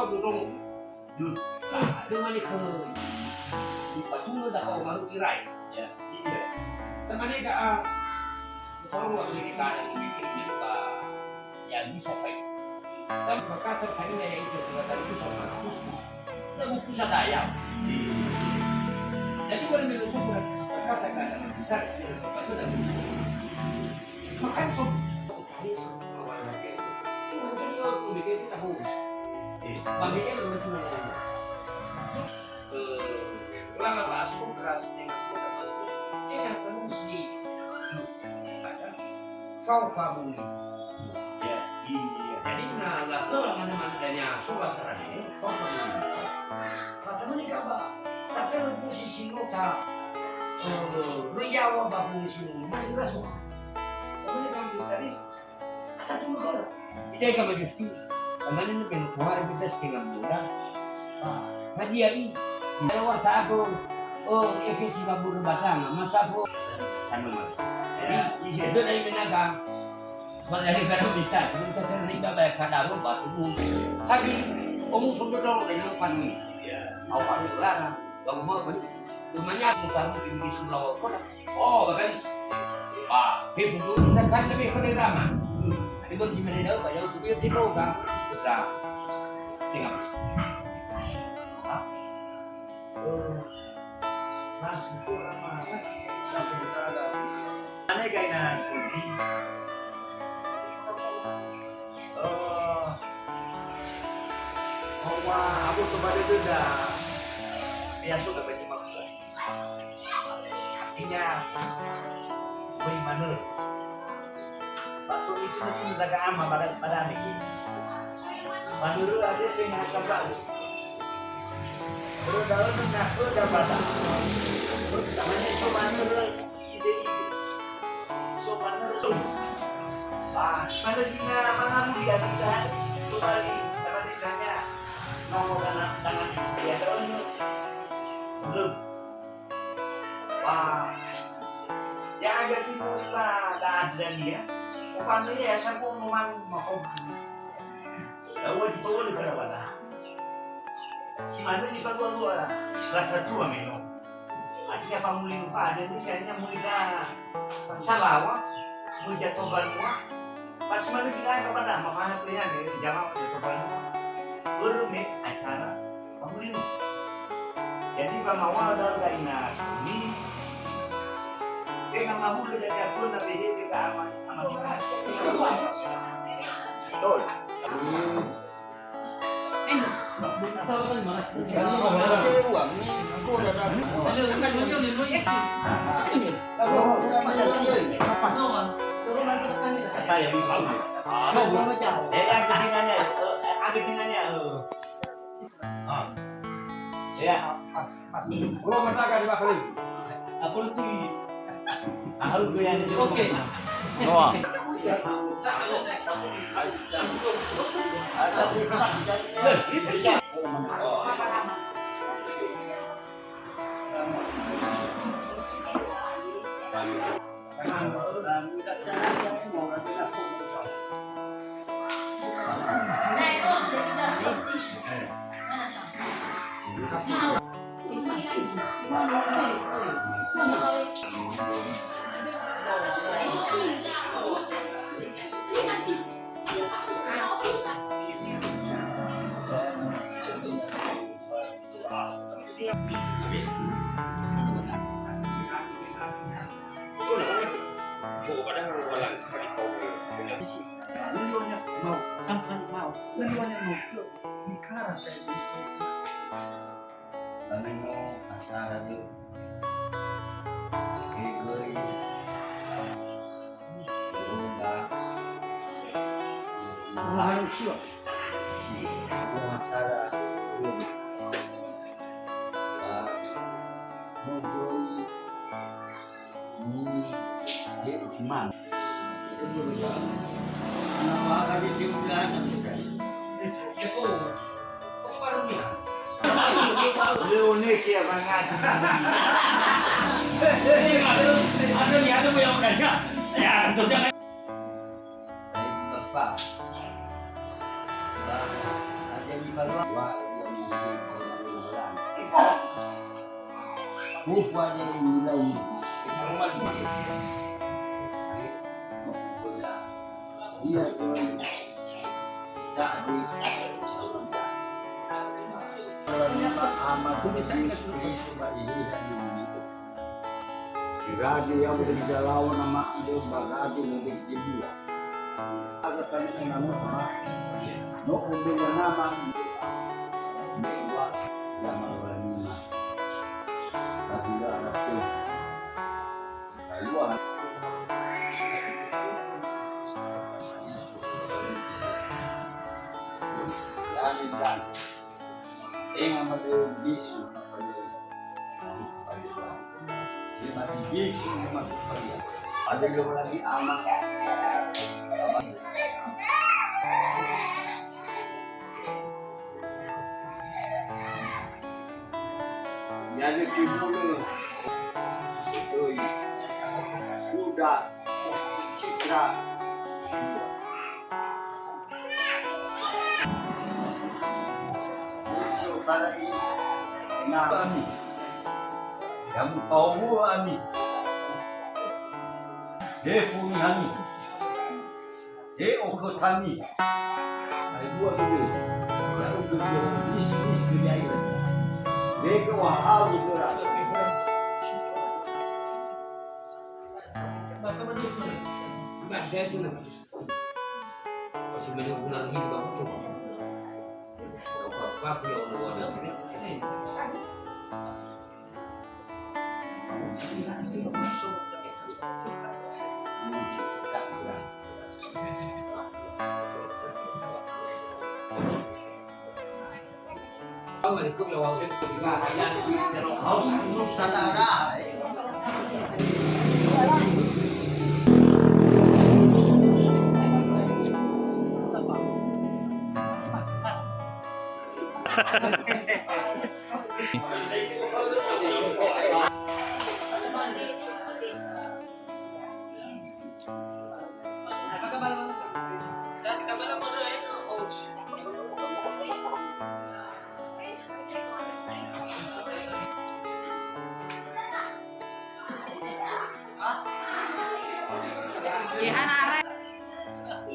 mau dong. Dengan itu ipatungod ako marukiray. Ya. Iya. Teman ka kalau waktu ini kadang bikinnya yang bisa baik. Dan berkata kami yang itu sudah itu sama aku. Dan pusat daya. Jadi kalau menusul berkata kadang bisa itu dan bisa. Makan sop kali awal lagi. Mungkin kalau bikin tahu. Baginya belum cuma lama masuk keras dengan kita terus di kau kabuli. Ya, iya. Jadi nggak tahu mana-mana adanya suasana ini kau kabuli. Kata mereka bah, tapi posisi nota riawa bah posisi mana juga suka. Kami kan justaris, tak cuma kau. Kita kan justi, kemana ni pentuar kita sekian bulan. Hadiah ini, kalau aku efisi kabur batang, masa po ano man. Itu dari menaga. Dari kalau bisa, kita terlibat pada kadang batu. Tapi omong sudah dong dengan panwi. Awal lara, baru mau beli. Rumahnya mutar mungkin di sebelah kota. Oh, guys. Kita dulu kita kan lebih pada ramah. Ini pun gimana dah, banyak tu dia tipu kan. Kita tengok. Masih kurang mana? Sampai kita ada. Aneh kayaknya studi. Aku kemarin itu udah biasa udah baca maksud. Artinya bagaimana? Pasal itu nanti menjaga ama pada ini. Menurut ada yang sabak. Terus dalam mengaku dah batas. Terus namanya itu menurut si Dewi. So menurut. Pada dina mana dia tidak kembali sama desanya. Mau tangan dia terus belum. Yang agak timbul lah ada dia. Family ya saya pun memang mau. Tahu itu boleh berapa? Si Manu di Papua Luar rasa tua meno. Artinya family lupa ada misalnya muda salawa, muda tobalua. Pas Manu kita kepada mafaham tu ya ni jangan tobalua. Berumit acara family lu. Jadi pamawal dalam kainan ini saya mahu dari aku nabi kita aman kita. Betul. Indonesia banget. Ada yang udah ya, tentunya bapak. jadi balwa yang bulan. Bukan yang hilang. Normal di mana? Dia tak di amat kita coba ini dan begitu. Raja yang bekerja lawan nama itu raja lebih tinggi. Ada kan nama sama. No umbenya nama. Dewa yang melani. Tapi ada tuh. Luar. Dan yang ada bisu bisu ada yang lagi amat jadi kimule itu kuda citra para ini kenapa nih kamu tahu ani defu hani okotani ay dua ini lalu beliau bis beliau itu mereka wahal itu lah Enggak, saya itu masih banyak guna lagi bang itu. Apa yang orang ada ini? Kau ni kau yang awak itu juga ayat di dalam harus saudara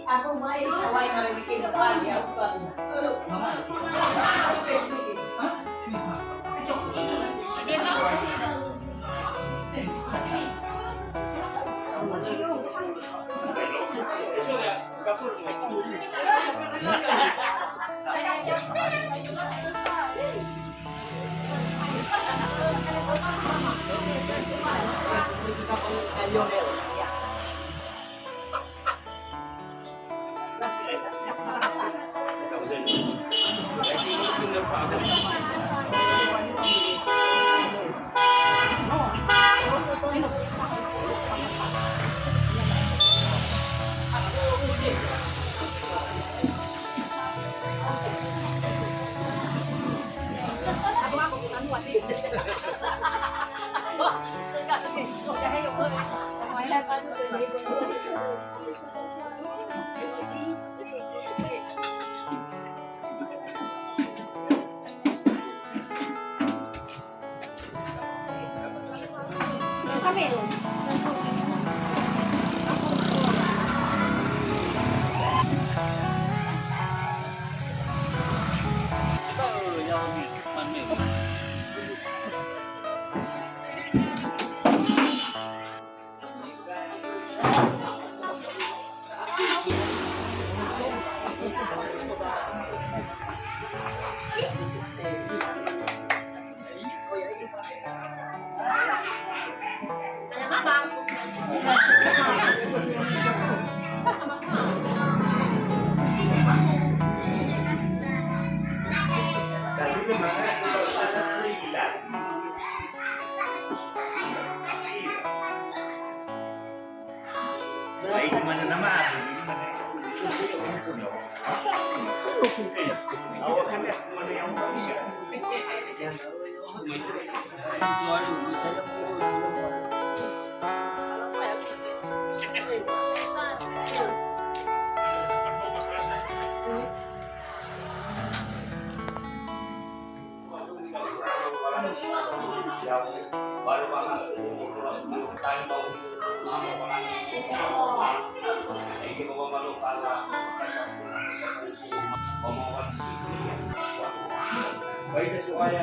Aku main, awalnya kalau bikin depan ya, bukan. Baik mana nama? Awak kan mana yang pala pemawan sipil. Baik sesuai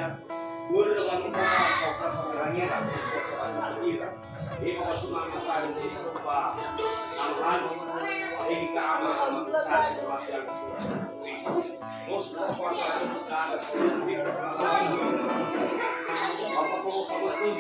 guru dengan program pengerangnya kan sesuai sendiri. Ini kalau cuma masalah ini serupa tambahan ini keamanan dan informasi yang terus kuasa dan apa perlu sama itu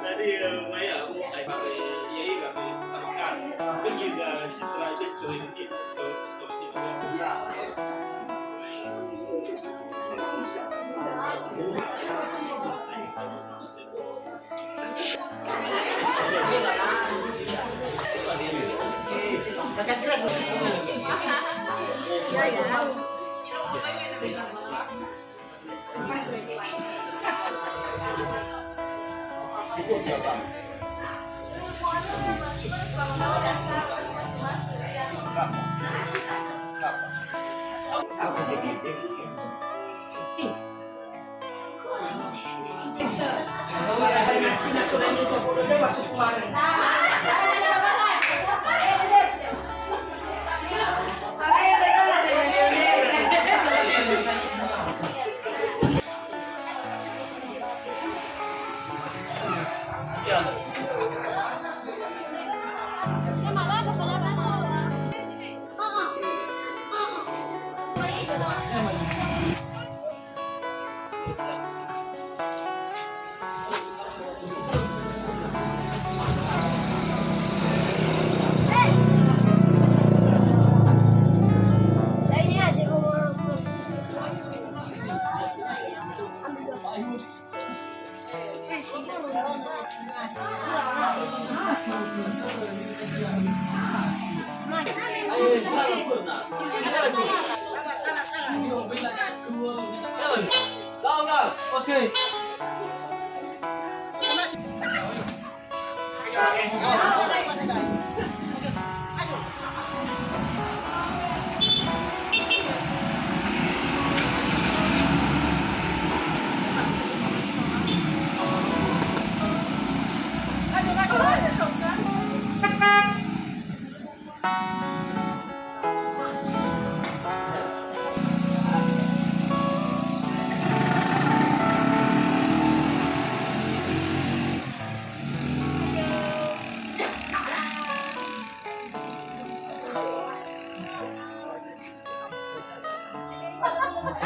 tadi Maya aku mau kayak ya ini kami tambahkan aku juga setelah itu story itu aku jadi Cina sudah ini sepuluh masuk kemarin. Oke.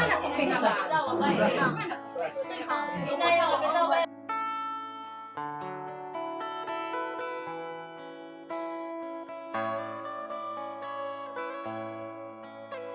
Anak ko pinabasa.